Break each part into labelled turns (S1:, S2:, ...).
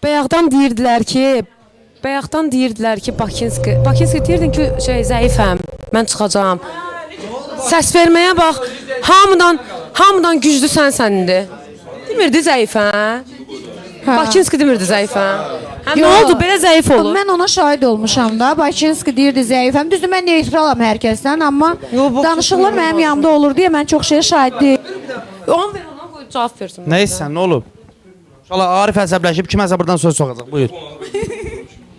S1: Bayaqdan deyirdilər ki, Bakinski deyirdin ki, zəifəm, mən çıxacağam. Səs verməyə bax, hamıdan güclü sənsən indi. Demirdi zəifəm. Bakinski demirdi zəifəm. Nə oldu, belə zəif olur?
S2: Mən ona şahid olmuşam da. Bakinski deyirdi zəifəm. Düzdür, mən neytralam hər kəsdən, amma danışıqlar mənim yanımda olur deyə mən çox şeyə şahid deyil.
S1: Onu ver, ona qoy, cavab versin.
S3: Neysə, nə olub? İnşallah Arif əsəbləşib, kiməsə buradan söz soxacaq. Buyur.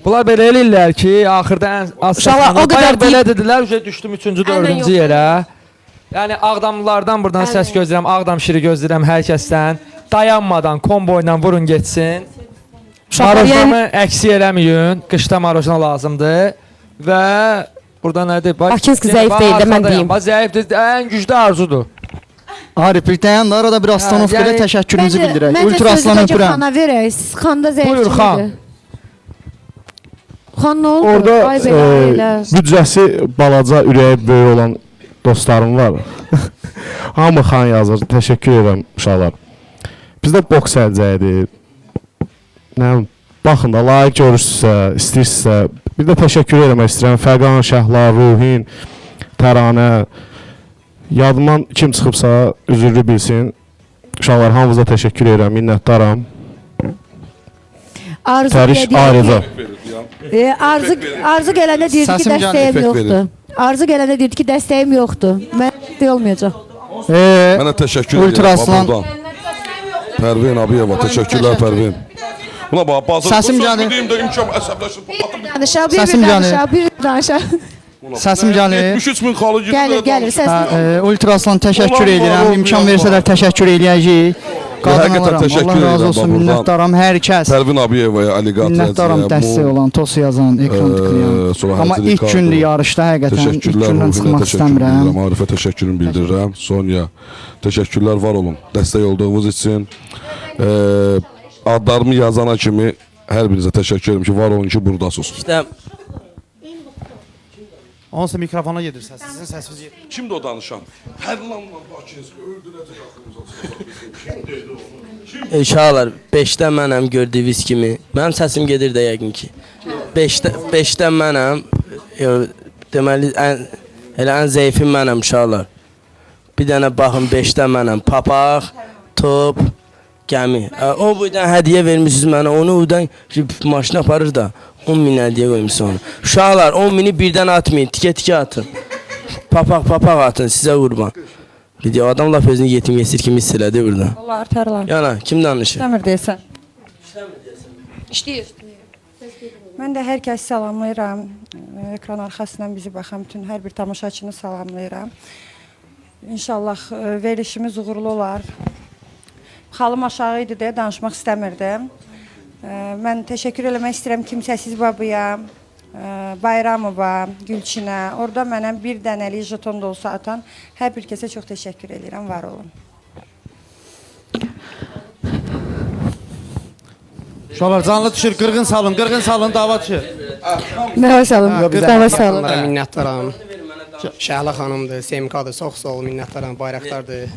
S4: Bunlar belə eləyirlər ki, axırda ən az səslənir. Belə dedilər, düşdüm 3-cü, 4-cü yerə. Yəni Ağdamlılardan buradan səs gözləyirəm, Ağdam şiri gözləyirəm hər kəsdən. Dayanmadan, kombo ilə vurun geçsin. Marojnamı əksi eləməyin, qışda marojna lazımdır. Və burada nədir?
S1: Bakinski zəif deyil də, mən deyim.
S4: Zəifdir, ən güclü arzudur.
S5: Arif, bir dayan da arada bir Astanovka ilə təşəkkürümüzü bildirək. Ultra Aslan öpürəm.
S2: Xana verək, xanda
S4: Buyur, xan.
S2: zəifçilidir. Xan nə oldu?
S6: Orada büdcəsi balaca, ürəyi böyük olan dostlarım var. Hamı xan yazır, təşəkkür edirəm uşaqlar. Bizdə boks əlcəyidir. Baxın da, layiq görürsünüzsə, istəyirsinizsə, bir də təşəkkür etmək istəyirəm. Fəqan, Şəhla, Ruhin, Təranə, yadımdan kim çıxıbsa üzürlü bilsin. Uşaqlar, hamınıza təşəkkür edirəm, minnətdaram.
S2: Arzu gələndə deyirdi ki, dəstəyim yoxdur. Arzu gələndə deyirdi ki, dəstəyim yoxdur. Mən dəstək olmayacaq.
S7: Mənə təşəkkür edirəm. Pərvin Abiyeva, təşəkkürlər Pərvin. Buna bax, bazı
S5: Səsim gəlir.
S2: Səsim gəlir.
S5: Səsim gəlir.
S7: 73.000 xalı
S2: Gəlir, səsim.
S5: Ultra Aslan təşəkkür edirəm. İmkan versələr təşəkkür eləyəcəyik. Qadınlaram, Allah razı olsun, minnətdaram hər kəs.
S7: Pərvin Abiyevaya, Aliqatrəciyə.
S5: Minnətdaram dəstək olan, tosu yazan, ekran tıklayan. Amma ilk gündür yarışda həqiqətən, ilk gündən çıxmaq istəmirəm.
S7: Arifə təşəkkürümü bildirirəm. Sonya, təşəkkürlər var olun. Dəstək olduğunuz üçün. Adlarımı yazana kimi hər birinizə təşəkkür edirəm ki, var olun ki, buradasınız.
S3: Onsa mikrofona gedir səs, sizin səsiniz gedir.
S7: Kimdir o danışan? Hər lan var, Bakinski, öldürəcək aklımıza.
S8: Uşaqlar, 5-dən mənəm gördüyünüz kimi. Mənim səsim gedir də yəqin ki. 5-dən mənəm. Deməli, elə ən zəifim mənəm uşaqlar. Bir dənə baxın, 5-dən mənəm. Papaq, top, gəmi. O buradan hədiyyə vermişsiniz mənə, onu buradan maşına aparır da. 10.000 hədiyyə qoymuşsun onu. Uşaqlar, 10.000-i birdən atmayın, tikə-tikə atın. Papaq atın, sizə qurban. Adam laf özünü yetim yesir kimi hiss elədi burada.
S1: Allah artarlar.
S8: Yana, kim danışır?
S1: İşləmir deyəsən.
S2: İşləyir.
S9: Mən də hər kəsi salamlayıram. Ekran arxasından bizi baxan bütün hər bir tamaşaçını salamlayıram. İnşallah verilişimiz uğurlu olar. Xalım aşağı idi deyə danışmaq istəmirdim. Mən təşəkkür eləmək istəyirəm Kimsəsiz babaya, Bayramova, Gülçinə. Orada mənə bir dənəlik jeton da olsa atan hər bir kəsə çox təşəkkür edirəm, var olun.
S3: Uşaqlar, canlı düşür, qırğın salın, dava düşür.
S2: Dava salın, dava salın.
S10: Minnətdaram. Şəhla xanımdır, Semkadır, çox sağ ol, minnətdaram, bayraqdardır.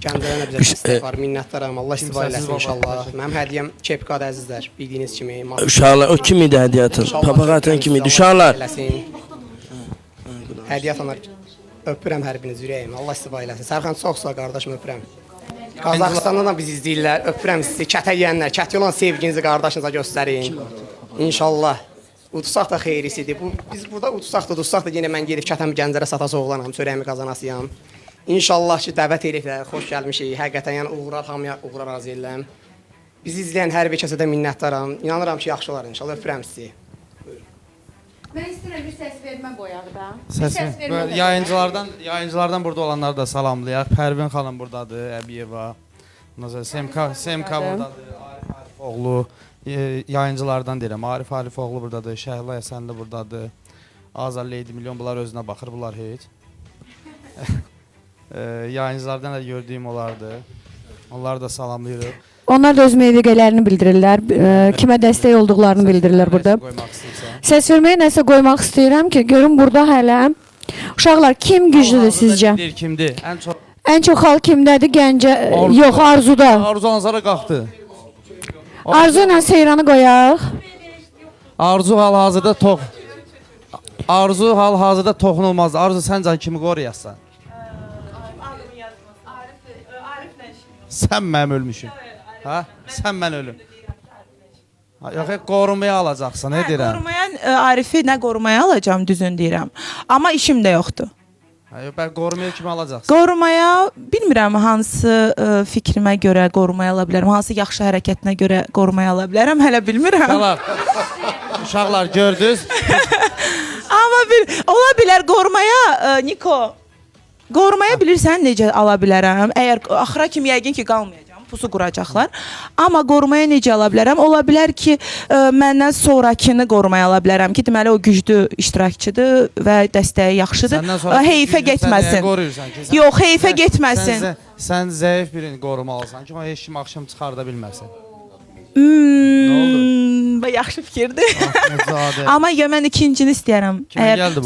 S10: Gəncələrə bizə dəstək var, minnətdaram, Allah istifa eləsin inşallah. Mənim hədiyyəm kepkadır əzizlər, bildiyiniz kimi.
S8: Uşaqlar, o kim idi hədiyyə atın? Papaq atan kim idi? Uşaqlar.
S10: Hədiyyə atanlar, öpürəm hər biriniz ürəyim, Allah istifa eləsin. Sərxan çox sağ qardaşım, öpürəm. Qazaxıstandan da bizi izləyirlər, öpürəm sizi, kətə yiyənlər, kətə olan sevginizi qardaşınıza göstərin. İnşallah. Udsaq da xeyrisidir. Biz burada udsaq da yenə mən gedib kətəm gənclərə satası oğlanam, çörəyimi qazanasıyam. İnşallah ki, dəvət ediblər, xoş gəlmişik. Həqiqətən, yəni uğurar, hamıya uğurar razı edirəm. Bizi izləyən hər bir kəsə də minnətdaram. İnanıram ki, yaxşı olar inşallah. Öpürəm sizi.
S2: Mən istəyirəm bir səs vermə qoyaq da.
S3: Səs yayıncılardan burada olanları da salamlayaq. Pərvin xanım buradadır, Əbiyeva. Semka buradadır, Arif Arifoğlu. Yayıncılardan deyirəm, Arif Arifoğlu buradadır, Şəhla Əsənli buradadır. Azər Leydi Milyon, bunlar özünə baxır, bunlar heç. Yayıncılardan da gördüyüm olardı. Onları da salamlayırıq.
S2: Onlar da öz meyvəqələrini bildirirlər, kimə dəstək olduqlarını bildirirlər burada. Səs verməyə nəsə qoymaq istəyirəm ki, görün burada hələ. Uşaqlar, kim güclüdür sizcə?
S3: Kimdir?
S2: Ən çox xal kimdədir? Gəncə, yox, Arzuda.
S3: Arzu Ansara qalxdı.
S2: Arzu ilə Seyranı qoyaq.
S3: Arzu hal-hazırda toxunulmaz. Arzu sən can kimi qoruyasan? Sən mənim ölmüşüm. Ha? Sən mən ölüm. Yox, qorumaya alacaqsan, nə deyirəm?
S11: Qorumaya Arifi nə qorumaya alacağam, düzün deyirəm. Amma işim də yoxdur.
S3: Bəlkə qorumaya kimi alacaqsan?
S11: Qorumaya bilmirəm hansı fikrimə görə qorumaya ala bilərəm, hansı yaxşı hərəkətinə görə qorumaya ala bilərəm, hələ bilmirəm.
S3: Uşaqlar gördünüz?
S11: Amma ola bilər qorumaya Niko. Qorumaya bilirsən necə ala bilərəm? Əgər axıra kimi yəqin ki qalmayacağam, pusu quracaqlar. Amma qorumaya necə ala bilərəm? Ola bilər ki məndən sonrakını qorumaya ala bilərəm ki, deməli o güclü iştirakçıdır və dəstəyi yaxşıdır. Heyfə getməsin. Yox, heyfə getməsin.
S3: Sən zəif birini qorumalısan ki, o heç kim axşam çıxarda bilməsin.
S11: Yaxşı fikirdir. Amma mən ikincini istəyərəm.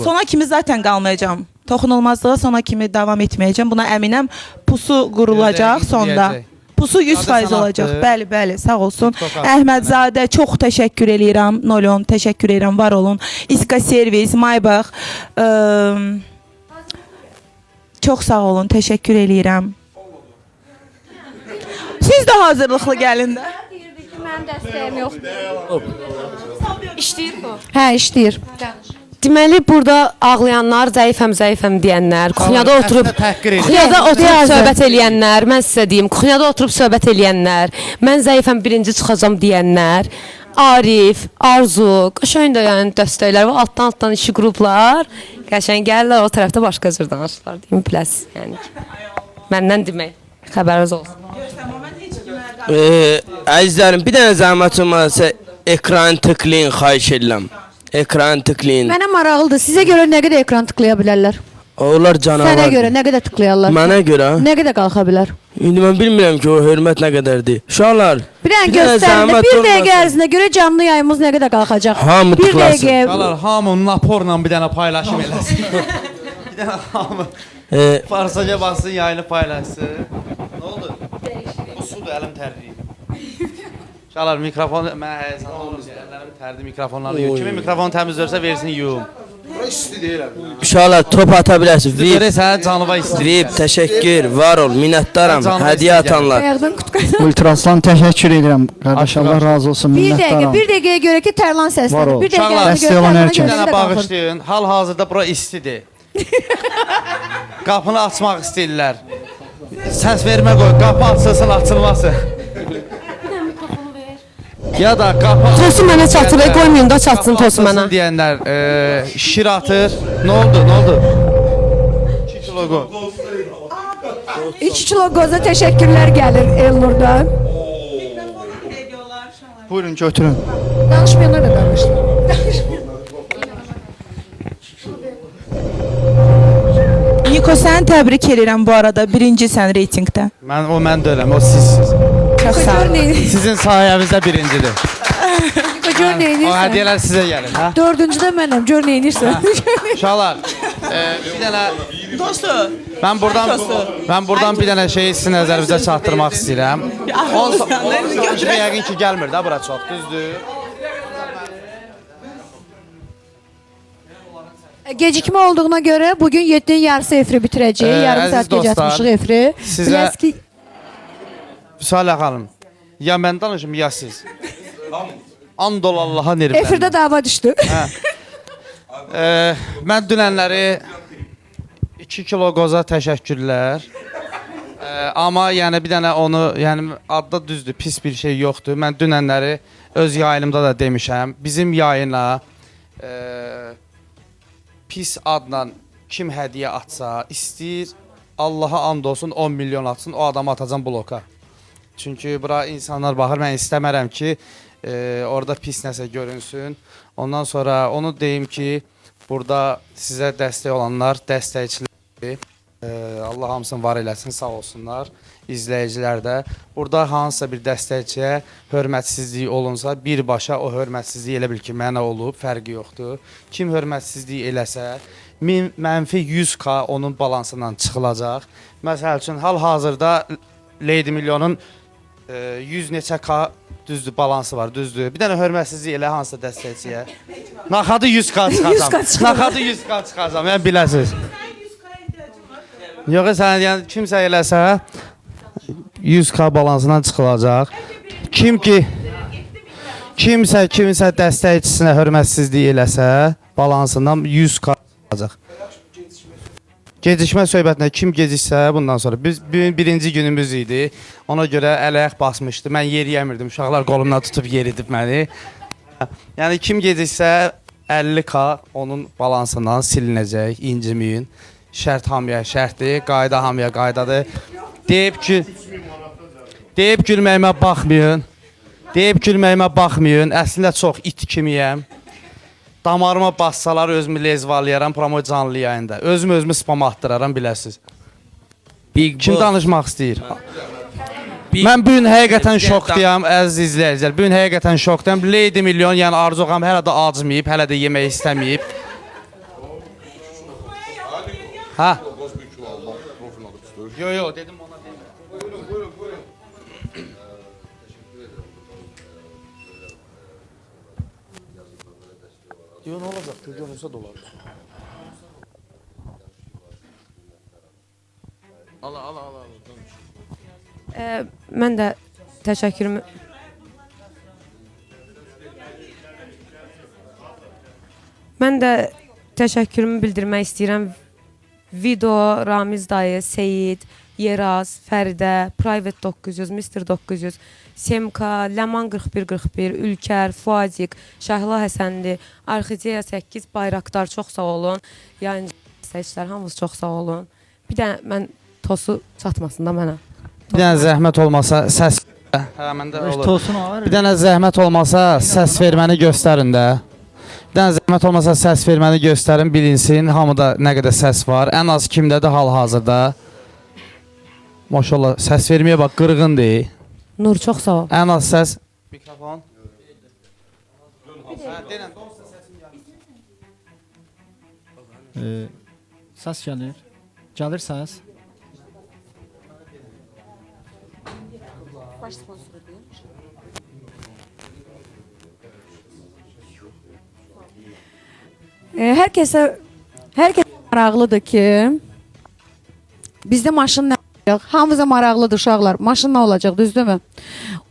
S11: Sona kimi zaten qalmayacağam. Toxunulmazlığa sona kimi davam etməyəcəm. Buna əminəm. Pusu qurulacaq sonda. Pusu 100% olacaq. Bəli, bəli, sağ olsun. Əhmədzadə, çox təşəkkür eləyirəm. Nolyon, təşəkkür eləyirəm, var olun. İska Servis, Maybach. Çox sağ olun, təşəkkür eləyirəm. Siz də hazırlıqlı gəlin də.
S2: Mənim dəstəyim yoxdur.
S1: İşləyir bu.
S2: Hə, işləyir.
S1: Deməli burada ağlayanlar, zəifəm deyənlər, kuxnyada oturub söhbət eləyənlər, mən sizə deyim, kuxnyada oturub söhbət eləyənlər, mən zəifəm birinci çıxacam deyənlər, Arif, Arzu, qəşəng də yəni dəstəklər və altdan işi qruplar, qəşəng gəlirlər o tərəfdə başqa cür danışırlar, deyim, pləs, yəni məndən demək, xəbəriniz olsun.
S8: Əzizlərim, bir dənə zəhmət olmazsa ekran tıklayın, xahiş edirəm. Ekran tıklayın.
S2: Mənə maraqlıdır. Sizə görə nə qədər ekran tıklaya bilərlər?
S8: Onlar canavar.
S2: Sənə görə nə qədər tıklayarlar?
S8: Mənə görə?
S2: Nə qədər qalxa bilər?
S8: İndi mən bilmirəm ki, o hörmət nə qədərdir. Uşaqlar,
S2: bir dənə göstərin də, bir dəqiqə ərzində görə canlı yayımız nə qədər qalxacaq?
S8: Hamı tıklasın.
S3: Uşaqlar, hamı naporla bir dənə paylaşım eləsin. Bir dənə hamı farsaca bassın, yayını paylaşsın. Nə oldu? Bu sudur, əlim tərliyim. Uşaqlar, mikrofon, mən həyəcan oluruz, əllərimi tərdi mikrofonları yuyum. Kimin mikrofonu təmiz görsə versin yuyum. Bura isti deyirəm.
S8: Uşaqlar, top ata bilərsiniz.
S3: Görək sənə canıva isti.
S8: VIP, təşəkkür, var ol, minnətdaram, hədiyyə atanlar.
S5: Ultraslan təşəkkür edirəm. Qardaş, Allah razı olsun, minnətdaram.
S2: Bir dəqiqəyə görə ki, Tərlan səslənir. Bir
S3: dəqiqə bir dənə bağışlayın. Hal-hazırda bura istidir. Qapını açmaq istəyirlər. Səs vermə qoy, qapı açılsın, açılması. Ya da qapı...
S1: Tosu mənə çatır, qoymayın da çatsın tosu mənə.
S3: Deyənlər, şir atır. Nə oldu? 2 kilo qoz.
S2: 2 kilo qoza təşəkkürlər gəlir Elnurdan.
S5: Buyurun, götürün.
S2: Danışmayanlar da danışır.
S11: Niko, səni təbrik edirəm bu arada, birincisən reytingdə.
S3: Mən deyiləm, o sizsiniz.
S11: Çox sağ olun.
S3: Sizin sayənizdə birincidir.
S2: Gör nə
S3: O
S2: edirsən?
S3: hədiyyələr sizə gəlir.
S2: Dördüncüdə mənəm, gör nə edirsən?
S3: Uşaqlar, bir dənə...
S11: Dostu.
S3: Mən buradan bir dənə şeyi sizin nəzərinizə çatdırmaq istəyirəm. 10 yəqin ki, gəlmir də bura çox, düzdür?
S2: Gecikmə olduğuna görə bugün 7-nin yarısı efiri bitirəcək. Yarım saat gecətmişik efiri.
S3: Sizə... Salih xanım, ya mən danışım, ya siz. Andol Allaha nervləndim.
S2: Efirdə dava düşdü.
S3: Mən dünənləri 2 kilo qoza təşəkkürlər. Amma yəni bir dənə onu, yəni adda düzdür, pis bir şey yoxdur. Mən dünənləri öz yayınımda da demişəm. Bizim yayına pis adla kim hədiyyə atsa, istəyir Allaha and olsun 10 milyon atsın, o adamı atacam bloka. Çünki bura insanlar baxır, mən istəmərəm ki, orada pis nəsə görünsün. Ondan sonra onu deyim ki, burada sizə dəstək olanlar, dəstəkçilər, Allah hamısını var eləsin, sağ olsunlar, izləyicilər də. Burada hansısa bir dəstəkçiyə hörmətsizlik olunsa, birbaşa o hörmətsizlik elə bil ki, mənə olub, fərqi yoxdur. Kim hörmətsizlik eləsə, mənfi 100k onun balansından çıxılacaq. Məsəl üçün, hal-hazırda Lady Milyonun 100 neçə k Düzdür, balansı var, düzdür. Bir dənə hörmətsizlik elə hansısa dəstəkçiyə. Naxadı 100k çıxacam. Naxadı 100k çıxacam, yəni biləsiniz. Yox, sən yəni kimsə eləsə 100k balansından çıxılacaq. Kimsə dəstəkçisinə hörmətsizlik eləsə, balansından 100k çıxacaq. Gecikmə söhbətinə kim geciksə bundan sonra biz birinci günümüz idi. Ona görə əl-ayaq basmışdı. Mən yeriyəmirdim. Uşaqlar qolumdan tutub yeridib məni. Yəni kim geciksə 50k onun balansından silinəcək, inciməyin. Şərt hamıya şərtdir, qayda hamıya qaydadır. Deyib gülməyimə baxmayın. Əslində çox it kimiyəm. Damarıma bassalar özümü lezvalayaram, promo canlı yayında. Özümü spam atdıraram, biləsiniz. Kim danışmaq istəyir? Mən bu gün həqiqətən şokdayam, əziz izləyicilər. Bu gün həqiqətən şokdayam. Lady Milyon, yəni Arzu xanım hələ də acmayıb, hələ də yemək istəməyib. Ha? Yo, dedim ona deyim. Buyurun. Yo, nə olacaq? Gölgən olsa da olar. Al.
S1: Mən də təşəkkürümü bildirmək istəyirəm. Video, Ramiz dayı, Seyid, Yeraz, Fəridə, Private 900, Mr. 900, Semka, Ləman 4141, Ülkər, Fuazik, Şəhla Həsəndi, Arxideya 8, Bayraqdar, çox sağ olun. Yəni istəyicilər hamınız çox sağ olun. Bir də mən tosu çatmasın da mənə.
S3: Bir dənə zəhmət olmasa səs məndə olur. Bir dənə zəhmət olmasa səs verməni göstərin də. Bir dənə zəhmət olmasa səs verməni göstərin, bilinsin hamıda nə qədər səs var. Ən az kimdədir hal-hazırda. Maşallah, səs verməyə bax, qırğındır.
S1: Nur, çox sağ ol.
S3: Ən az səs. Mikrofon.
S5: Səs gəlir. Gəlir səs.
S2: Baş sponsorudur. Hər kəsə maraqlıdır ki, bizdə maşın nə olacaq? Hamıza maraqlıdır uşaqlar. Maşın nə olacaq, düzdürmü?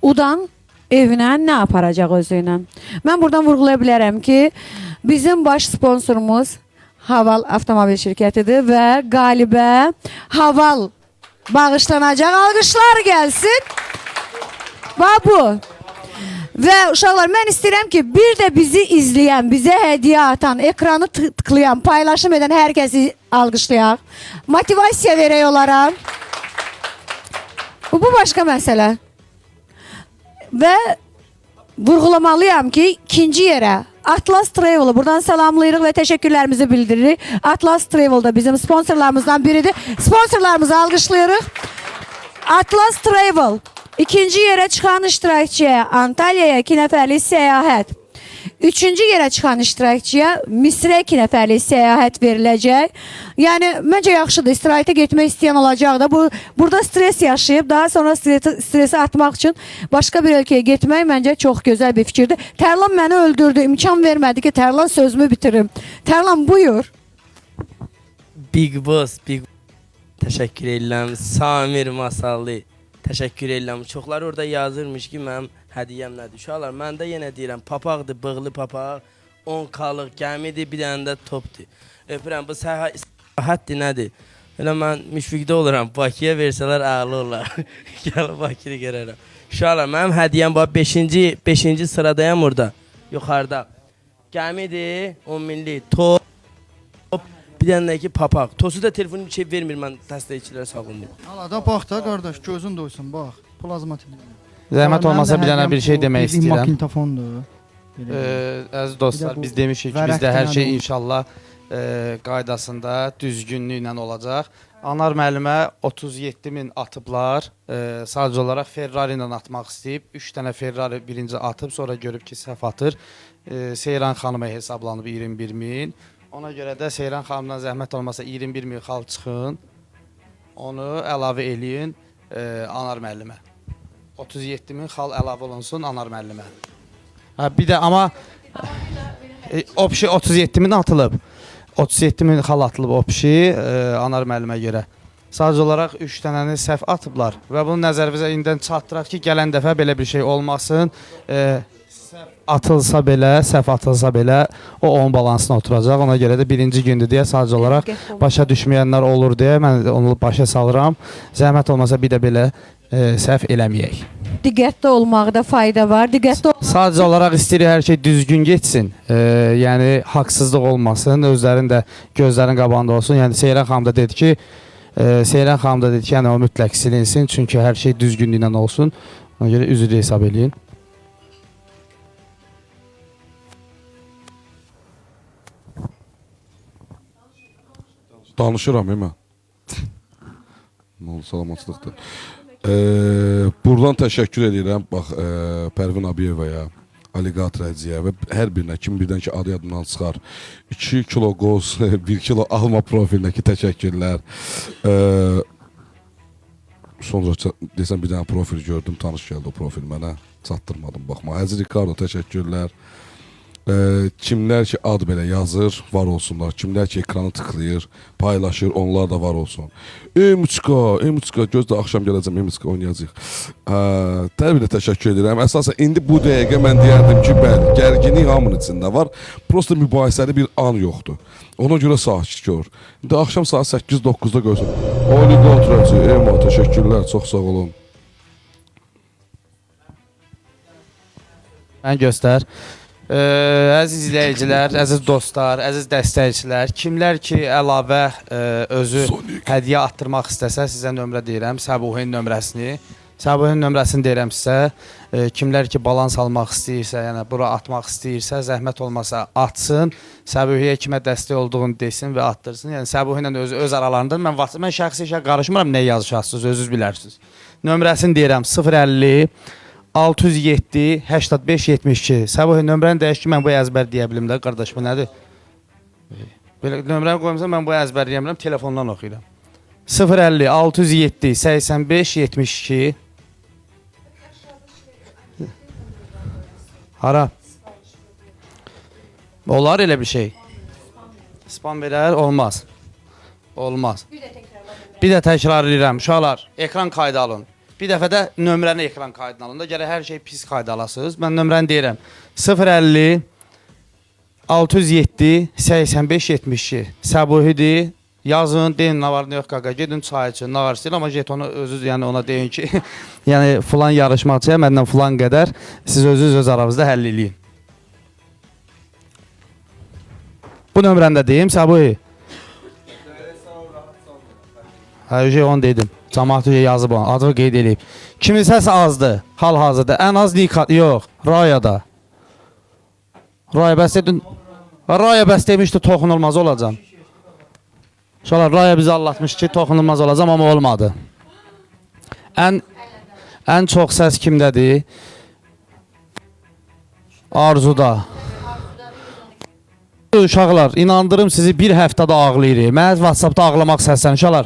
S2: Udan evinə nə aparacaq özü ilə? Mən buradan vurğulaya bilərəm ki, bizim baş sponsorumuz Haval avtomobil şirkətidir və qalibə Haval bağışlanacaq. Alqışlar gəlsin. Bax bu. Və uşaqlar, mən istəyirəm ki, bir də bizi izləyən, bizə hədiyyə atan, ekranı tıklayan, paylaşım edən hər kəsi alqışlayaq. Motivasiya verək onlara. Bu başqa məsələ. Və vurğulamalıyam ki, ikinci yerə Atlas Travel'ı buradan salamlayırıq və təşəkkürlərimizi bildiririk. Atlas Travel da bizim sponsorlarımızdan biridir. Sponsorlarımızı alqışlayırıq. Atlas Travel. İkinci yerə çıxan iştirakçıya Antalya'ya 2 nəfərlik səyahət. Üçüncü yerə çıxan iştirakçıya Misrə 2 nəfərlik səyahət veriləcək. Yəni, məncə yaxşıdır. İstirahətə getmək istəyən olacaq da. Burada stres yaşayıb, daha sonra stresi atmaq üçün başqa bir ölkəyə getmək məncə çox gözəl bir fikirdir. Tərlan məni öldürdü, imkan vermədi ki, Tərlan sözümü bitirim. Tərlan, buyur.
S8: Big Boss, təşəkkür edirəm. Samir Masallı. Təşəkkür edirəm. Çoxlar orada yazırmış ki, mənim hədiyyəm nədir? Uşaqlar, mən də yenə deyirəm, papaqdır, bığlı papaq, 10K-lıq gəmidir, bir dənə də topdur. Öpürəm, bu səhətdir, nədir? Elə mən müşfiqdə oluram, Bakıya versələr ağlı olar. Gəlib Bakını görərəm. Uşaqlar, mənim hədiyyəm var, 5-ci sıradayam orada, yuxarıda. Gəmidir, 10 minlik, top. Bir dənə ki papaq. Tosu da telefonum bir şey vermir, mən dəstəkçilərə sağlayım.
S5: Hala da bax da qardaş, gözün doysun, bax. Plazma televizor.
S3: Zəhmət olmasa bir dənə bir şey demək istəyirəm.
S5: Magnitofondur.
S3: Əziz dostlar, biz demişik ki, bizdə hər şey inşallah qaydasında, düzgünlüklə olacaq. Anar müəllimə 37.000 atıblar. Sadəcə olaraq Ferrari ilə atmaq istəyib. 3 dənə Ferrari birinci atıb, sonra görüb ki, səhv atır. Seyran xanıma hesablanıb 21.000. Ona görə də Seyran xanımdan zəhmət olmasa 21.000 xal çıxın. Onu əlavə eləyin Anar müəllimə. 37.000 xal əlavə olunsun Anar müəllimə. Bir də amma opşi 37.000 atılıb. 37.000 xal atılıb opşi Anar müəllimə görə. Sadəcə olaraq 3 dənəni səhv atıblar və bunu nəzərinizə indidən çatdıraq ki, gələn dəfə belə bir şey olmasın. Səhv atılsa belə o onun balansına oturacaq. Ona görə də birinci gündür deyə sadəcə olaraq başa düşməyənlər olur deyə mən onu başa salıram. Zəhmət olmasa bir də belə səhv eləməyək.
S2: Diqqətli olmaqda fayda var.
S3: Sadəcə olaraq istəyirik hər şey düzgün getsin. Yəni haqsızlıq olmasın, özlərinin də gözlərin qabağında olsun. Yəni Seyran xanım da dedi ki, yəni o mütləq silinsin, çünki hər şey düzgünlüklə olsun. Ona görə üzrü hesab eləyin.
S7: Danışıram mən. Nə oldu, salamatçılıqdır. Buradan təşəkkür edirəm. Bax, Pərvin Abiyevaya, Aliqator Əciyə və hər birinə kim birdən ki adı yadımdan çıxar. 2 kilo qoz, 1 kilo alma profilindəki təşəkkürlər. Sonra desəm bir dənə profil gördüm, tanış gəldi o profil mənə. Çatdırmadım, baxma. Əziz Ricardo, təşəkkürlər. Kimlər ki ad belə yazır, var olsunlar. Kimlər ki ekranı tıklayır, paylaşır, onlar da var olsun. Emuçka, gözlə axşam gələcəm, Emuçka oynayacaq. Təbii təşəkkür edirəm. Əsasən indi bu dəqiqə mən deyərdim ki, bəli, gərginlik hamının içində var. Prosta mübahisəli bir an yoxdur. Ona görə sakit gör. İndi axşam saat 8-9-da görsün. Oliqo oturacaq, Emo, təşəkkürlər, çox sağ olun.
S3: Mən göstər. Əziz izləyicilər, əziz dostlar, əziz dəstəkçilər, kimlər ki əlavə özü hədiyyə atdırmaq istəsə, sizə nömrə deyirəm, Səbuhin nömrəsini. Səbuhin nömrəsini deyirəm sizə. Kimlər ki balans almaq istəyirsə, yəni bura atmaq istəyirsə, zəhmət olmasa atsın. Səbuhiyə kimə dəstək olduğunu desin və atdırsın. Yəni Səbuhi ilə öz aralarında mən şəxsi işə qarışmıram, nə yazışarsınız, özünüz bilərsiniz. Nömrəsini deyirəm 050 607 85 72. Səbuhi nömrəni dəyək ki, mən bu əzbər deyə bilim də, qardaş, bu nədir? Belə nömrəni qoymuşsam, mən bu əzbər deyəmirəm, telefondan oxuyuram. 050 607 85 72. Hara? Olar elə bir şey. Spam verər, olmaz. Olmaz. Bir də təkrar edirəm, uşaqlar, ekran kaydı alın. Bir dəfə də nömrəni ekran kaydına alın da, gərək hər şey pis kayda alasınız. Mən nömrəni deyirəm. 050 607 85 72. Səbuhidir. Yazın, deyin, nə var, nə yox, qaqa, gedin çay için, nə var istəyir, amma jetonu özünüz, yəni ona deyin ki, yəni filan yarışmacıya məndən filan qədər siz özünüz öz aranızda həll eləyin. Bu nömrəni də deyim, Səbuhi. Hə, onu dedim. Cəmaat yazıb onu, adı qeyd edib. Kimin səsi azdır, hal-hazırda, ən az Nika, yox, Rayada. Raya bəs edin, Raya bəs demişdi, toxunulmaz olacam. Şolar, Raya bizi anlatmış ki, toxunulmaz olacam, amma olmadı. Ən çox səs kimdədir? Arzuda. Uşaqlar, inandırım sizi bir həftədə ağlayırıq. Mən WhatsAppda ağlamaq səslən, uşaqlar.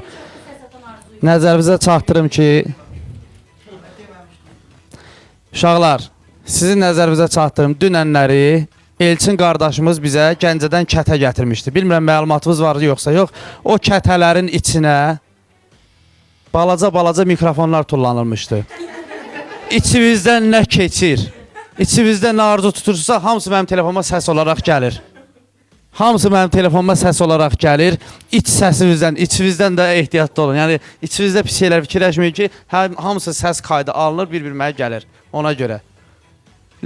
S3: Nəzərinizə çatdırım ki, uşaqlar, sizin nəzərinizə çatdırım, dünənləri Elçin qardaşımız bizə Gəncədən kətə gətirmişdi. Bilmirəm, məlumatınız var yoxsa yox. O kətələrin içinə balaca mikrofonlar tullanılmışdı. İçimizdən nə keçir, içimizdə nə arzu tutursa, hamısı mənim telefonuma səs olaraq gəlir. Hamısı mənim telefonuma səs olaraq gəlir. İç səsimizdən, içimizdən də ehtiyatlı olun. Yəni, içimizdə pis şeylər fikirləşməyin ki, hamısı səs kaydı alınır, bir-birməyə gəlir. Ona görə.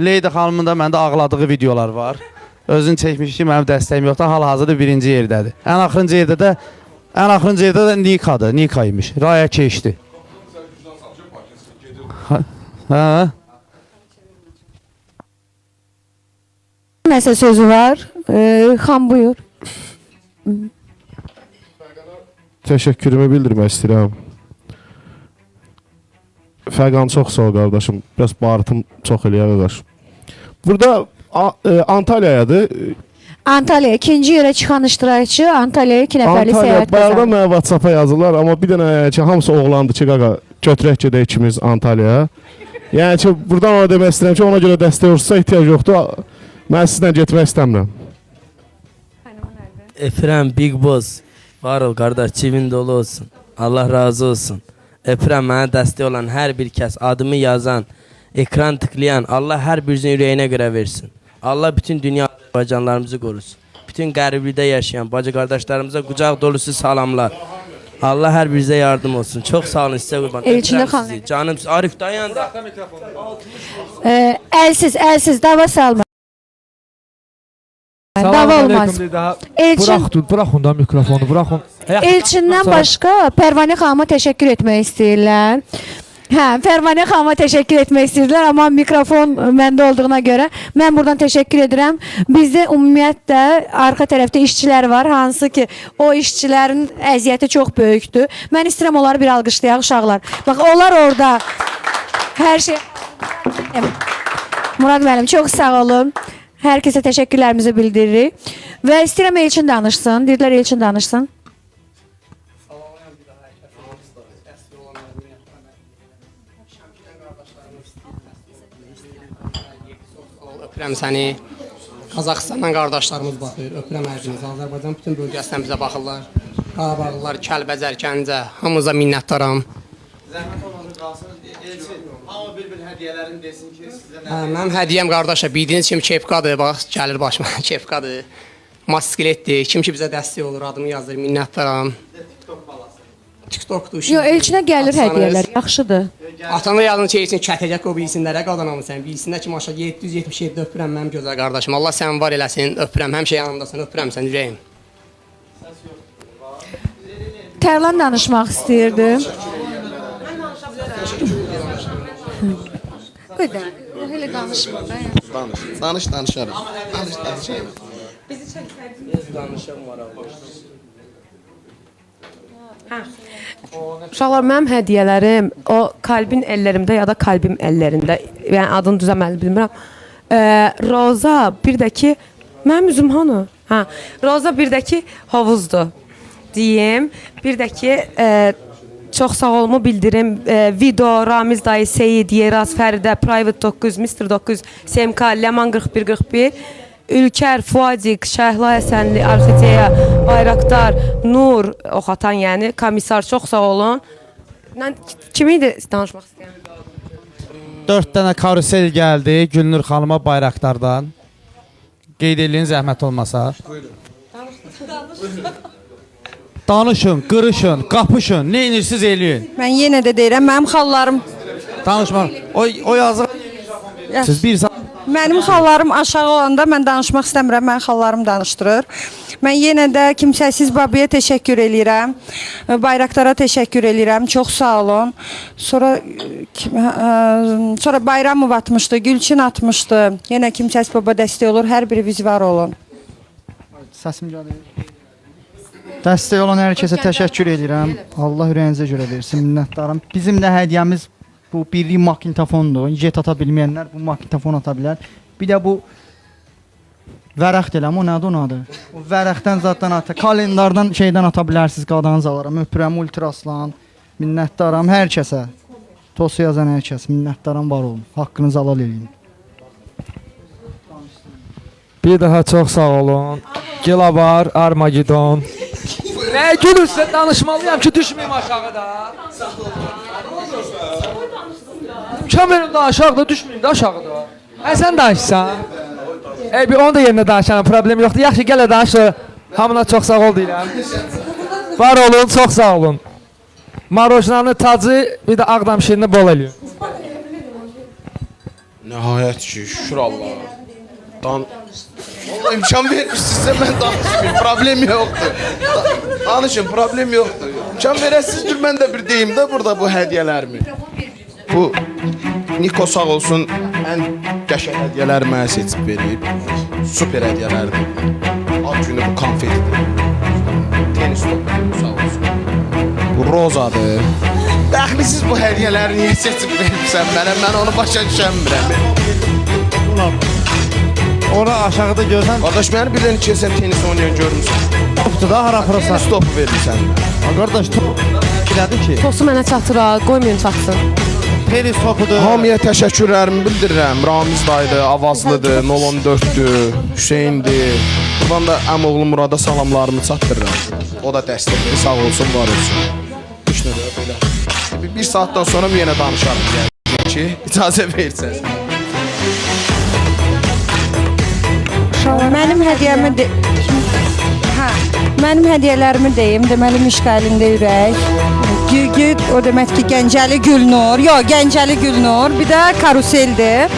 S3: Leydi xanımın da məndə ağladığı videolar var. Özünü çəkmiş ki, mənim dəstəyim yoxdur, hal-hazırda birinci yerdədir. Ən axırıncı yerdə də Nika'dır, Nika imiş. Raya keçdi. Hə?
S2: Nəsə sözü var? Xan buyur.
S6: Təşəkkürümü bildirmək istəyirəm. Fərqan çox sağ ol qardaşım. Biraz bağırtım çox eləyər qardaş. Burada Antalyayadır.
S2: Antalya ikinci yerə çıxan iştirakçı Antalya'ya 2 nəfərlik səyahət
S6: Antalya, bayaqdan mənə WhatsApp-a yazırlar, amma bir dənə ki, hamısı oğlandı ki, qaqa, götürək gedək ikimiz Antalyaya. Yəni ki, buradan ona demək istəyirəm ki, ona görə dəstək olursa ehtiyac yoxdur. Mən sizdən getmək istəmirəm.
S8: Öpürəm Big Boss. Var ol qardaş, cibin dolu olsun. Allah razı olsun. Öpürəm mənə dəstək olan hər bir kəs, adımı yazan, ekran tıklayan, Allah hər birinizin ürəyinə görə versin. Allah bütün dünya Azərbaycanlarımızı qorusun. Bütün qəriblikdə yaşayan bacı qardaşlarımıza qucaq dolusu salamlar. Allah hər birinizə yardım olsun. Çox sağ olun, sizə qurban.
S2: Elçində
S8: Öpürəm
S2: xanım.
S8: sizi. Canım, Arif dayan.
S2: Əlsiz, dava salma. Dava olmaz. Elçin,
S4: Bıraxın da mikrofonu, bıraxın.
S2: Elçindən başqa Pərvanə xanıma təşəkkür etmək istəyirlər. Hə, Pərvanə xanıma təşəkkür etmək istəyirlər, amma mikrofon məndə olduğuna görə mən buradan təşəkkür edirəm. Bizdə ümumiyyətlə arxa tərəfdə işçilər var, hansı ki o işçilərin əziyyəti çox böyükdür. Mən istəyirəm onları bir alqışlayaq uşaqlar. Bax, onlar orada hər şey... Murad müəllim, çox sağ olun. Hər kəsə təşəkkürlərimizi bildiririk. Və istəyirəm Elçin danışsın. Dedilər Elçin danışsın.
S10: Öpürəm səni. Qazaxıstandan qardaşlarımız baxır. Öpürəm hər birinizi. Azərbaycan bütün bölgəsindən bizə baxırlar. Qarabağlılar, Kəlbəcər, Gəncə, hamınıza minnətdaram.
S3: Zəhmət olmadı qalsın. Elçin, hamı bir hədiyyələrini desin ki, sizə
S10: Hə, mənim hədiyyəm qardaşa, bildiyiniz kimi kepkadır. Bax, gəlir başıma kepkadır. Motosikletdir. Kim ki bizə dəstək olur, adımı yazır, minnətdaram. TikTokdur.
S2: Yox, Elçinə gəlir hədiyyələr. Yaxşıdır.
S10: Atana yazın çeysin, kətəcək o bilsinlərə qadanamısan. Bilsinlər ki, maşa 777 öpürəm mənim gözəl qardaşım. Allah sənin var eləsin, öpürəm. Həmişə yanımdasan, öpürəm sən ürəyim.
S2: Tərlan danışmaq istəyirdim. Qədər. O elə danışma da.
S12: Danışarım.
S10: Bizi çəksəydiniz danışım var abi.
S1: Uşaqlar, mənim hədiyyələrim o kalbin əllərimdə ya da kalbim əllərində. Yəni adını düzəməli bilmirəm. Roza bir də ki mənim üzüm hanı? Hə, Roza bir də ki hovuzdur. Deyim. Bir də ki çox sağ olmu bildirim. Video, Ramiz dayı, Seyid, Yeraz, Fəridə, Private 9, Mr. 9, SMK, Ləman 4141, Ülkər, Fuadik, Şəhla Həsənli, Arxideya, Bayraqdar, Nur, Oxatan yəni, komissar çox sağ olun. Kimi idi danışmaq istəyirəm?
S3: 4 dənə karusel gəldi Gülnur xanıma Bayraqdardan. Qeyd edin zəhmət olmasa. Danışın, qırışın, qapışın, nə edirsiniz eləyin.
S9: Mən yenə də deyirəm, mənim xallarım
S3: Danışmaq. O yazıq. Siz bir saat
S9: Mənim xallarım aşağı olanda mən danışmaq istəmirəm, mən xallarım danışdırır. Mən yenə də kimsəsiz babaya təşəkkür eləyirəm. Bayraqdara təşəkkür eləyirəm. Çox sağ olun. Sonra Bayramov atmışdı, Gülçin atmışdı. Yenə kimsəsiz baba dəstək olur. Hər biriniz var olun.
S5: Səsim gəlir. Dəstək olan hər kəsə təşəkkür edirəm. Allah ürəyinizə görə versin, minnətdaram. Bizim də hədiyyəmiz bu birlik magnitofondur. Jet ata bilməyənlər bu magnitofon ata bilər. Bir də bu vərəq deyiləm, o nədir, o nədir? O vərəqdən zaten ata, kalendardan şeydən ata bilərsiniz, qadanız alaram. Öpürəm Ultraslan, minnətdaram hər kəsə. Tosu yazan hər kəs, minnətdaram, var olun. Haqqınızı halal eləyin.
S4: Bir daha çox sağ olun. Gilabar, Armagedon. Nə gülürsə danışmalıyam ki, düşməyim aşağıda. Kamerim da aşağıda, düşməyim də aşağıda. Sən danışsan. Bir onu da yerində danışanım, problem yoxdur. Yaxşı, gələ danış. Hamına çox sağ ol deyirəm. Var olun, çox sağ olun. Marojnanı tacı, bir də Ağdam şirini bol eləyin.
S12: Nəhayət ki, şükür Allah'a. Allah imkan vermişsinizsə mən danışmayayım, problem yoxdur. Danışın, problem yoxdur. İmkan verəsizdir, mən də bir deyim də burada bu hədiyyələrimi. Bu Niko sağ olsun, ən qəşəng hədiyyələri mənə seçib verib. Super hədiyyələrdir. Ad günü bu konfetdir. Tenis topu sağ olsun. Bu rozadır. Dəxlisiz bu hədiyyələri niyə seçib veribsən mənə? Mən onu başa düşəmirəm.
S3: Ora aşağıda görsən.
S12: Qardaş, məni bir dənə keçən tenis oynayan görmüsən.
S3: Topdur da, hara fırasa.
S12: Tenis topu verirsən.
S3: Qardaş, top elədi ki.
S1: Tosu mənə çatır ha, qoymayın çatsın.
S3: periskopudur.
S12: Hamıya təşəkkürlərimi bildirirəm. Ramiz daydı, Avazlıdır, 014'dür, Hüseyndir. Buradan da əmoğlu Murada salamlarımı çatdırıram. O da dəstəkli, sağ olsun, var olsun. Üç nədə belə. Bir saatdan sonra yenə danışarım yəni ki, icazə verirsəniz.
S9: Mənim hədiyyəmi mənim hədiyyələrimi deyim. Deməli Mişqəlində ürək. Gül, o demək ki Gəncəli Gülnur. Yox, Gəncəli Gülnur. Bir də karuseldir.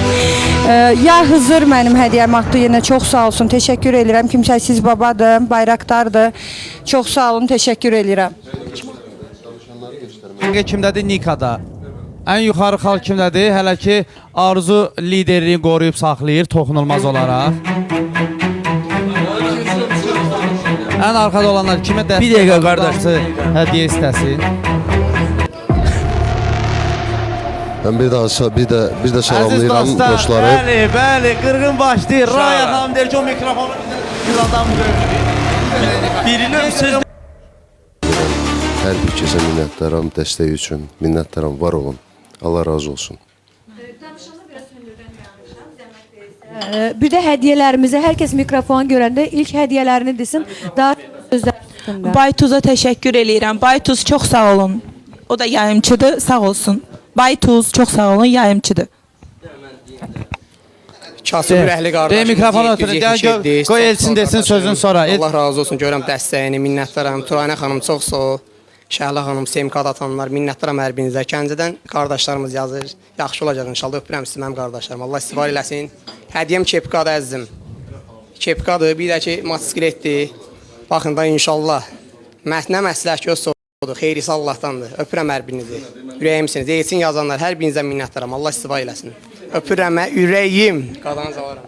S9: Ya Hızır mənim hədiyyəm atdı. Yenə çox sağ olsun. Təşəkkür edirəm. Kimsəsiz babadır, bayraktardır. Çox sağ olun, təşəkkür edirəm.
S3: Kimdədir? Nikada. Ən yuxarı xal kimdədir? Hələ ki Arzu liderliyi qoruyub saxlayır toxunulmaz olaraq. Ən arxada olanlar kimə dəstək?
S8: Bir dəqiqə qardaş.
S3: Hədiyyə istəsin.
S13: Ben bir de salamlayıram dostları.
S3: Bəli, qırğın başlayır. Raya xanım deyir ki, o mikrofonu bir adam görür.
S8: Birini söz
S13: Hər bir kəsə minnətdaram dəstəyi üçün. Minnətdaram, var olun. Allah razı olsun.
S2: Bir də hədiyyələrimizi hər kəs mikrofon görəndə ilk hədiyyələrini desin. Daha sözlər haqqında.
S11: Baytuz'a təşəkkür eləyirəm. Baytuz çox sağ olun. O da yayımçıdır, sağ olsun. Baytuz çox sağ olun, yayımçıdır.
S10: Kasıb ürəkli qardaşım.
S3: Mikrofonu ötürün. Qoy Elçin desin sözün sonra.
S10: Allah razı olsun. Görürəm dəstəyini, minnətdaram. Turanə xanım çox sağ ol. Şəhla xanım, Semkad atanlar, minnətdaram hər birinizə. Gəncədən qardaşlarımız yazır. Yaxşı olacaq inşallah. Öpürəm sizi mənim qardaşlarım. Allah istifadə eləsin. Hədiyyəm kepkadır əzizim. Kepkadır, bir də ki motosikletdir. Baxın da inşallah. Nə məsləhət göz soğudur. Xeyrisi Allahdandır. Öpürəm hər birinizi. Ürəyimsiniz. Elçin yazanlar hər birinizə minnətdaram. Allah istifadə eləsin. Öpürəm ürəyim. Qadanız alaram.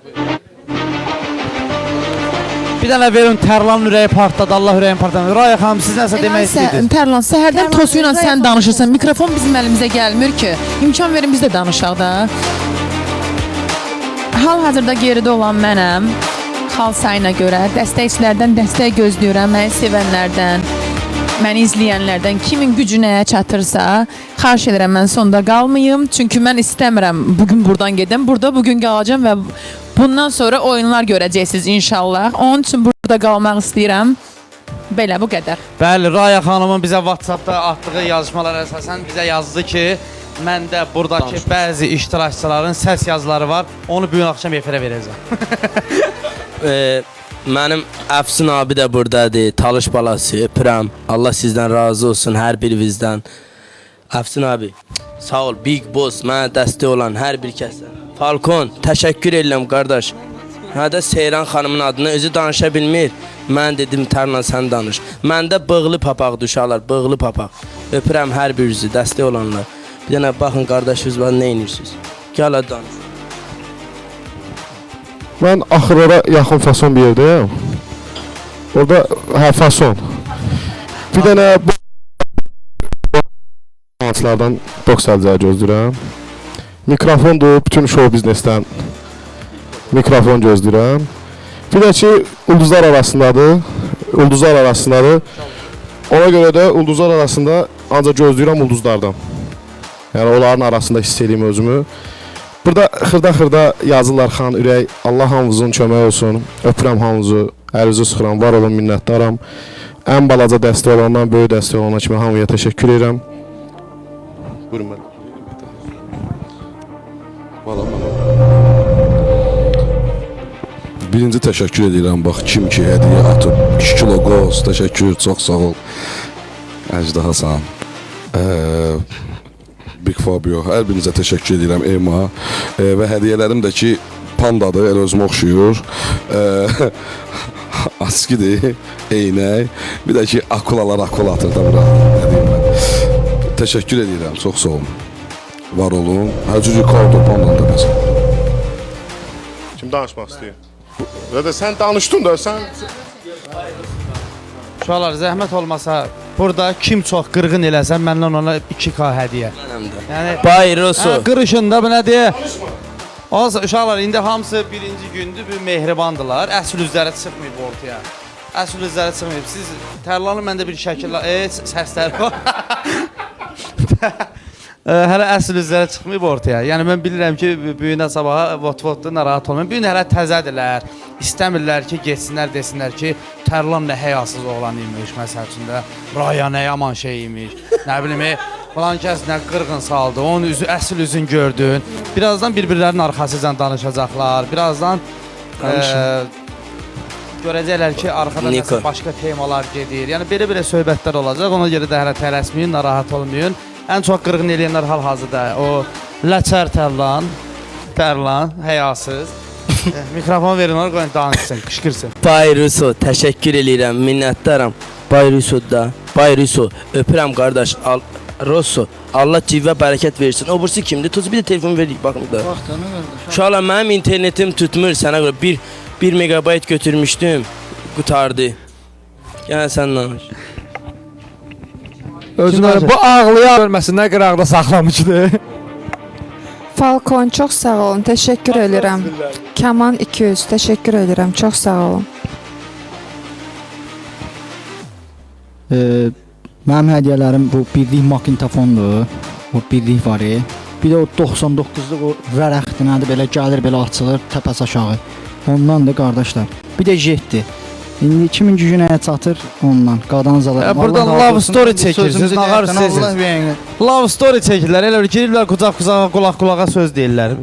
S3: Bir dənə verin Tərlanın ürəyi partladı. Allah ürəyin partladı. Raya xanım siz nəsə demək istəyirsiniz?
S14: Tərlan, səhərdən Tosu ilə sən danışırsan. Mikrofon bizim əlimizə gəlmir ki. İmkan verin biz də danışaq da. Hal-hazırda geridə olan mənəm. Xal sayına görə dəstəkçilərdən dəstək gözləyirəm, məni sevənlərdən, məni izləyənlərdən kimin gücü nəyə çatırsa, xahiş edirəm mən sonda qalmayım. Çünki mən istəmirəm bugün buradan gedim. Burada bugün qalacağam və bundan sonra oyunlar görəcəksiniz inşallah. Onun üçün burada qalmaq istəyirəm. Belə bu qədər.
S3: Bəli, Raya xanımın bizə WhatsApp-da atdığı yazışmalar əsasən bizə yazdı ki, məndə buradakı bəzi iştirakçıların səs yazıları var. Onu bu gün axşam efirə verəcəm.
S8: Mənim Əfsun abi də buradadır, Talış balası, öpürəm. Allah sizdən razı olsun, hər birinizdən. Əfsun abi, sağ ol, Big Boss, mənə dəstək olan hər bir kəsdən. Falcon, təşəkkür edirəm qardaş. Hədə Seyran xanımın adını özü danışa bilmir. Mən dedim Tərlan sən danış. Məndə bığlı papaq düşarlar, bığlı papaq. Öpürəm hər birinizi, dəstək olanlar. Bir dənə baxın qardaşınız var, nə edirsiniz? Gəl danış.
S6: Mən axırlara yaxın fason bir yerdəyəm. Orada fason. Bir dənə danslardan boks əlcəyi gözləyirəm. Mikrofondur, bütün show biznesdən mikrofon gözləyirəm. Bir də ki, ulduzlar arasındadır. Ona görə də ulduzlar arasında ancaq gözləyirəm ulduzlardan. Yəni onların arasında hiss edeyim özümü. Burada xırda yazırlar xan ürək. Allah hamınızın kömək olsun. Öpürəm hamınızı. Əlinizi sıxıram. Var olun, minnətdaram. Ən balaca dəstək olandan böyük dəstək olana kimi hamıya təşəkkür edirəm. Buyurun mən.
S7: Birinci təşəkkür edirəm. Bax kim ki hədiyyə atıb 2 kilo qoz. Təşəkkür, çox sağ ol. Əjda Hasan. Big Fabio, hər birinizə təşəkkür edirəm Ema və hədiyyələrim də ki pandadır, elə özümə oxşuyur, askidir, eynək, bir də ki akulalar atır da bura, təşəkkür edirəm, çox sağ olun, var olun, hər cür Ricardo pandanı da bəzən.
S6: Kim danışmaq istəyir? Rədə sən danışdın da, sən...
S3: Uşaqlar, zəhmət olmasa, burada kim çox qırğın eləsə, məndən ona 2K hədiyyə. Yəni,
S8: Bayrosu.
S3: Qırışında bu nədir? Uşaqlar, indi hamısı birinci gündür, bir mehribandırlar. Əsl üzləri çıxmayıb ortaya. Əsl üzləri çıxmayıb. Siz Tərlanın məndə bir şəkillə... səsləri var. Hələ əsl üzlərə çıxmayıb ortaya. Yəni mən bilirəm ki, büyündən sabaha vot-votda narahat olmayın. Bu gün hələ təzədirlər. İstəmirlər ki, getsinlər, desinlər ki, Tərlan nə həyasız oğlan imiş, məsəl üçün də Raya nə yaman şey imiş. Nə bilim, falan kəs nə qırğın saldı, onun üzü, əsl üzün gördün. Birazdan bir-birlərinin arxasıcan danışacaqlar. Birazdan görəcəklər ki, arxada nəsə başqa temalar gedir. Yəni belə-belə söhbətlər olacaq. Ona görə də hələ tələsməyin, narahat olmayın. Ən çox qırğın eləyənlər hal-hazırda o Ləçər Tərlan, həyasız. Mikrofon verin ona, qoyun danışsın, qışqırsın.
S8: Bayruso, təşəkkür eləyirəm, minnətdaram. Bayruso, öpürəm qardaş. Rosso, Allah civə bərəkət versin. O burası kimdir? Tuz bir də telefon verik, baxın da. Uşaqlar, mənim internetim tutmur sənə görə. 1 megabayt götürmüşdüm, qutardı. Yəni sən danış.
S4: Özünə bu ağlayan bölməsində qıraqda saxlamışdı.
S15: Falcon çox sağ olun, təşəkkür edirəm. Kaman 200, təşəkkür edirəm, çox sağ olun.
S5: Mənim hədiyyələrim bu birlik magnitofondur. O birlik var. Bir də o 99-luq o vərəxdir, nədir belə gəlir, belə açılır, təpəs aşağı. Ondan da qardaşlar. Bir də jetdir. İndi kimin gücü nəyə çatır ondan. Qadan zalar.
S3: Burada love story çəkirsiniz, nağarsınız. Love story çəkirlər, elə giriblər qucaq-qucağa, qulaq-qulağa söz deyirlər.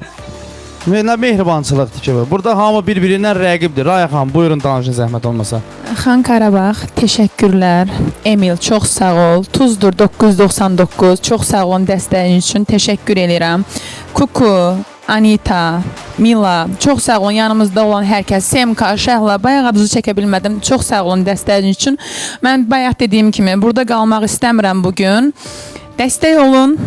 S3: Nə mehribançılıqdır ki bu. Burada hamı bir-birindən rəqibdir. Raya xanım, buyurun danışın zəhmət olmasa.
S14: Xan Qarabağ, təşəkkürlər. Emil, çox sağ ol. Tuzdur 999, çox sağ olun dəstəyin üçün. Təşəkkür edirəm. Kuku, Anita, Mila, çox sağ olun yanımızda olan hər kəs. Semka, Şəhla, bayaq adınızı çəkə bilmədim. Çox sağ olun dəstəyin üçün. Mən bayaq dediyim kimi burada qalmaq istəmirəm bugün. Dəstək olun.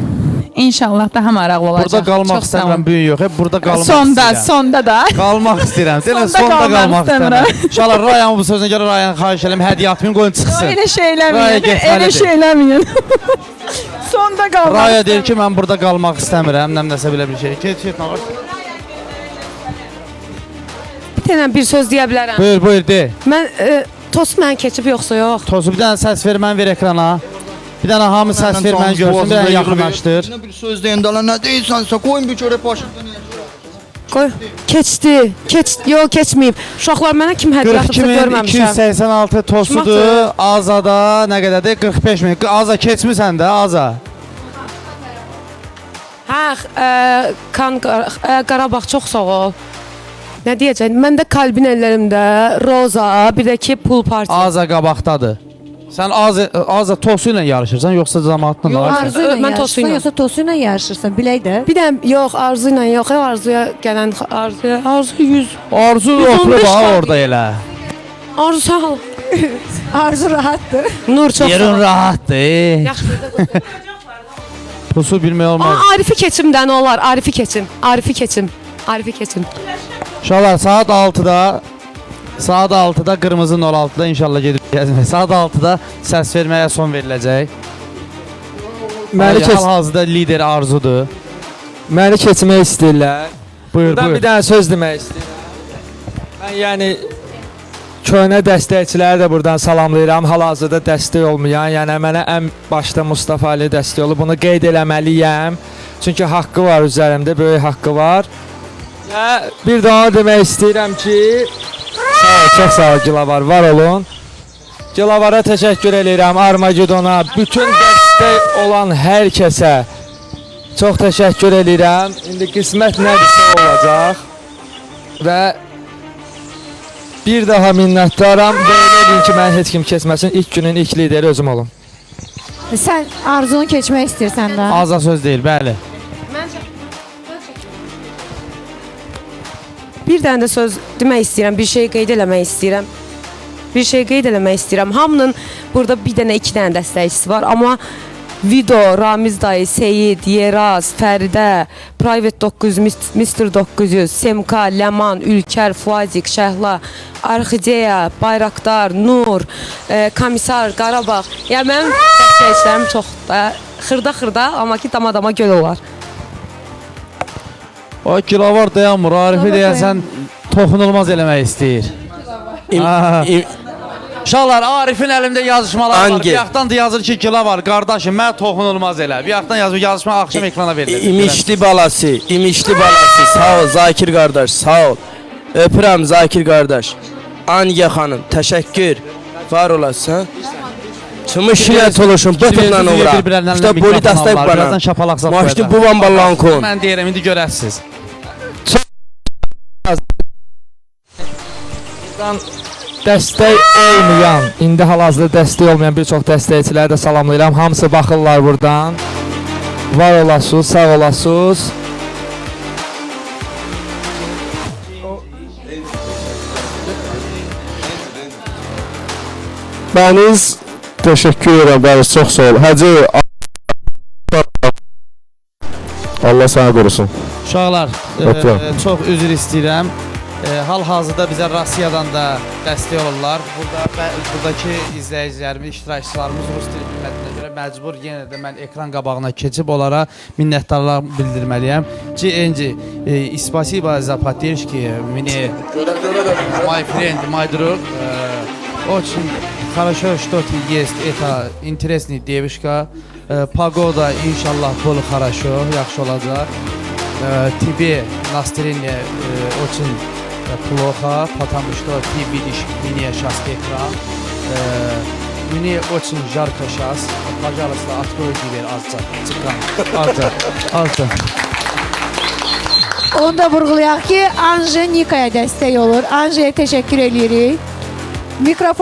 S14: İnşallah daha maraqlı olacaq.
S3: Burada qalmaq istəmirəm, bu gün yox. Hep burada qalmaq istəyirəm.
S14: Sonda da.
S3: Qalmaq istəyirəm. Sonda qalmaq istəmirəm. İnşallah Raya'nın bu sözünə görə Raya'nı xahiş edirəm, hədiyyə atmayın, qoyun çıxsın.
S14: Elə şey eləməyin. Elə şey eləməyin. Sonda qalmaq.
S3: Raya deyir ki, mən burada qalmaq istəmirəm, nəsə belə bir şey. Keç, nə var?
S1: Bir dənə bir söz deyə bilərəm.
S3: Buyur, de.
S1: Mən tosu mən keçib yoxsa yox?
S3: Tosu bir dənə səs ver, mən ver ekrana. Bir dənə hamı səs ver, mən görsün, bir dənə yaxınlaşdır.
S5: Bir söz deyəndə lan nə deyirsənsə, qoyun bir görə başından.
S1: Qoy. Keçdi. Yox, keçməyib. Uşaqlar mənə kim hədiyyə atıbsa görməmişəm.
S3: 4286 tosudur. Azada nə qədərdir? 45.000. Aza keçmisən də, Aza.
S1: Qarabağ çox sağ ol. Nə deyəcəm? Məndə kalbin əllərimdə Roza, bir də ki pul partisi.
S3: Aza qabaqdadır. Sən Aza tosu ilə yarışırsan, yoxsa cəmaatla
S2: yarışırsan? Arzu ilə
S1: yarışırsan,
S2: yoxsa tosu ilə yarışırsan, bilək də.
S1: Bir də yox, Arzu ilə yox, Arzuya gələn Arzu 100.
S3: Arzu oturub orada elə.
S1: Arzu sağ ol.
S2: Arzu rahatdır.
S1: Nur çox sağ ol.
S3: Yerin rahatdır.
S1: Yaxşı.
S3: Pusu bilmək olmaz.
S1: Arifi keçimdən olar, Arifi keçim.
S3: İnşallah saat 6-da qırmızı 06-da inşallah gedib gəzmək. Saat 6-da səs verməyə son veriləcək. Hal-hazırda lider Arzudur.
S4: Məni keçmək istəyirlər.
S3: Buyur.
S4: Bir dənə söz demək istəyirəm. Mən yəni köhnə dəstəkçiləri də buradan salamlayıram. Hal-hazırda dəstək olmayan, yəni mənə ən başda Mustafa Ali dəstək olub. Bunu qeyd eləməliyəm. Çünki haqqı var üzərimdə, böyük haqqı var. Və bir daha demək istəyirəm ki, çox sağ ol Gilavar, var olun. Gilavara təşəkkür edirəm, Armagedona, bütün dəstək olan hər kəsə çox təşəkkür edirəm. İndi qismət nədirsə olacaq. Və bir daha minnətdaram. Belə deyin ki, mən heç kim keçməsin, ilk günün ilk lideri özüm olum.
S2: Sən Arzunu keçmək istəyirsən də.
S3: Aza söz deyil, bəli.
S1: Bir dənə də söz demək istəyirəm, bir şey qeyd eləmək istəyirəm. Hamının burada bir dənə, iki dənə dəstəkçisi var, amma Vido, Ramiz dayı, Seyid, Yeraz, Fəridə, Private 900, Mr. 900, Semka, Ləman, Ülkər, Fuazik, Şəhla, Arxideya, Bayraktar, Nur, Komissar, Qarabağ. Yəni mənim dəstəkçilərim çox da xırda, amma ki dama göl olar.
S3: O Gilavar dayanmır, Arifi deyəsən toxunulmaz eləmək istəyir. Uşaqlar, Arifin əlində yazışmalar var.
S8: Hangi?
S3: Bir yaxdan da yazır ki, gila var. Qardaşım, mən toxunulmaz elə. Bir yaxdan yazır, yazışma axşam ekrana verilir.
S8: İmişli balası. Sağ ol Zakir qardaş, sağ ol. Öpürəm Zakir qardaş. Aniyə xanım, təşəkkür. Var olasın. Çımış ilə toluşun, bıtıqla uğra. İşte boli dəstək bana.
S3: Birazdan şapalaqsaq
S8: Maşdı bu bamballankon.
S3: Mən deyirəm, indi görəsiniz.
S4: Dəstək olmayan, indi hal-hazırda dəstək olmayan bir çox dəstəkçiləri də salamlayıram. Hamısı baxırlar buradan. Var olasınız, sağ olasınız.
S6: Bəniz təşəkkür edirəm, bəniz çox sağ ol. Hacı Allah səni qorusun.
S3: Uşaqlar,
S6: Öpürəm.
S3: çox üzr istəyirəm. Hal-hazırda bizə Rusiyadan da dəstək olurlar. Buradakı izləyicilərimiz, iştirakçılarımız rus dili bilmədiyinə görə məcbur yenə də mən ekran qabağına keçib onlara minnətdarlıq bildirməliyəm. Спасибо за поддержку. Мне my friend, my друг. Очень хорошо, что ты есть. Это интересная девушка. Погода, иншаллах, было хорошо, yaxşı olacaq. Тебе настроение очень плохо, потому что ты видишь меня сейчас экран. Мне очень жарко сейчас. Пожалуйста, открой дверь, azca.
S2: Onu da vurğulayaq ki, Anje Nikaya dəstək olur. Anje'yə təşəkkür edirik. Mikrofon